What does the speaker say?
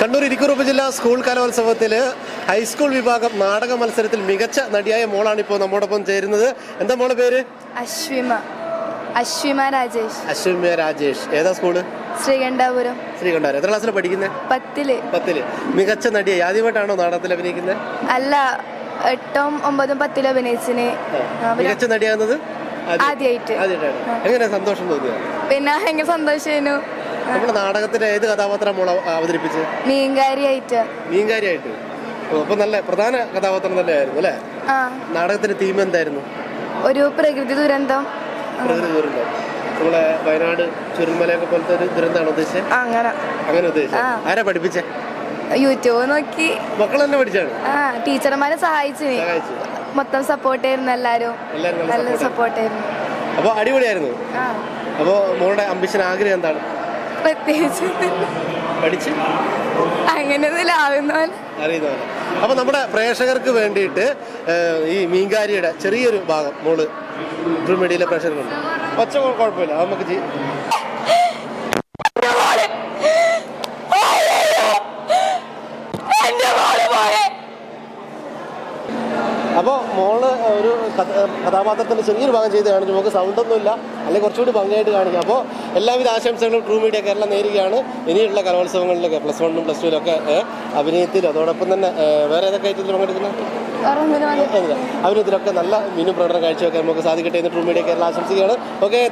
കണ്ണൂർ ഇരിക്കൂർ ഉപജില്ലാ സ്കൂൾ കലോത്സവത്തിൽ ഹൈസ്കൂൾ വിഭാഗം നാടക മത്സരത്തിൽ മികച്ച നടിയായ മോളാണ് ഇപ്പോൾ നമ്മോടൊപ്പം ചേരുന്നത്. എന്താ മോളെ പേര്? അശ്വിമ രാജേഷ്. അശ്വിമ രാജേഷ്. ഏതാ സ്കൂള്? ശ്രീകണ്ഠാപുരം. ശ്രീകണ്ഠാപുരം. എത്ര ക്ലാസ്സിലാണ് പഠിക്കുന്നത്? 10ല്. മികച്ച നടിയായി ആദ്യമായിട്ടാണോ നാടകത്തിൽ അഭിനയിക്കുന്നത്? അല്ല, 8, 9, 10 അഭിനയിച്ചിന്. മികച്ച നടിയാകുന്നത് ആദ്യമായിട്ടാണ്. എങ്ങനെ സന്തോഷം തോന്നിയോ? പിന്നെ ഭയങ്കര സന്തോഷമായിരുന്നു. നമ്മുടെ നാടകത്തിന്റെ ഏത് കഥാപാത്രം മോളെ അവതരിപ്പിച്ചത്? മീൻകാരിയായിട്ട്. അപ്പൊ നല്ല പ്രധാന കഥാപാത്രം തന്നെ ആയിരുന്നു അല്ലേ? നാടകത്തിന്റെ തീം എന്തായിരുന്നു? ഒരു പ്രകൃതി ദുരന്തം. നമ്മളെ വയനാട് ചുരുൾമലയൊക്കെ പോലത്തെ ഒരു ദുരന്തമാണ് ഉദ്ദേശിച്ചത്? അങ്ങനെ ഉദ്ദേശിച്ചത്. ആരാ പഠിപ്പിച്ചേ? യൂട്യൂബ് നോക്കി. മക്കൾ തന്നെ പഠിച്ചാണ്? ടീച്ചർമാരെ സഹായിച്ചു. മൊത്തം സപ്പോർട്ട് ആയിരുന്നു. എല്ലാരും നല്ല സപ്പോർട്ടായിരുന്നു. അപ്പൊ അടിപൊളിയായിരുന്നു. അപ്പൊ മോളുടെ അംബിഷൻ, ആഗ്രഹം എന്താണ്? പ്രത്യേകിച്ച് പഠിച്ച് അങ്ങനെയൊന്നും അറിയുന്ന പോലെ. അപ്പൊ നമ്മുടെ പ്രേക്ഷകർക്ക് വേണ്ടിയിട്ട് ഈ മീൻകാരിയുടെ ചെറിയൊരു ഭാഗം മോള് മീഡിയയിലെ പ്രേക്ഷകരുണ്ട്. ഒച്ച കുഴപ്പമില്ല, അത് നമുക്ക് അപ്പോൾ മോള് ഒരു കഥാപാത്രത്തിന്റെ ചെറിയൊരു ഭാഗം ചെയ്ത് കാണിച്ചു. നമുക്ക് സൗണ്ടൊന്നുമില്ല, അല്ലെങ്കിൽ കുറച്ചുകൂടി ഭംഗിയായിട്ട് കാണിക്കാം. അപ്പോൾ എല്ലാവിധ ആശംസകളും ട്രൂ മീഡിയ കേരളം നേരുകയാണ്. ഇനിയുള്ള കലോത്സവങ്ങളിലൊക്കെ +1 +2 അഭിനയത്തിൽ, അതോടൊപ്പം തന്നെ വേറെ ഏതൊക്കെ ഐറ്റത്തിൽ പങ്കെടുക്കുന്നത് അഭിനയത്തിലൊക്കെ നല്ല മിന്നു പ്രകടനം കാഴ്ചവെക്കാൻ നമുക്ക് സാധിക്കട്ടെ എന്ന് ട്രൂ മീഡിയ കേരളം ആശംസിക്കുകയാണ്. ഓക്കെ.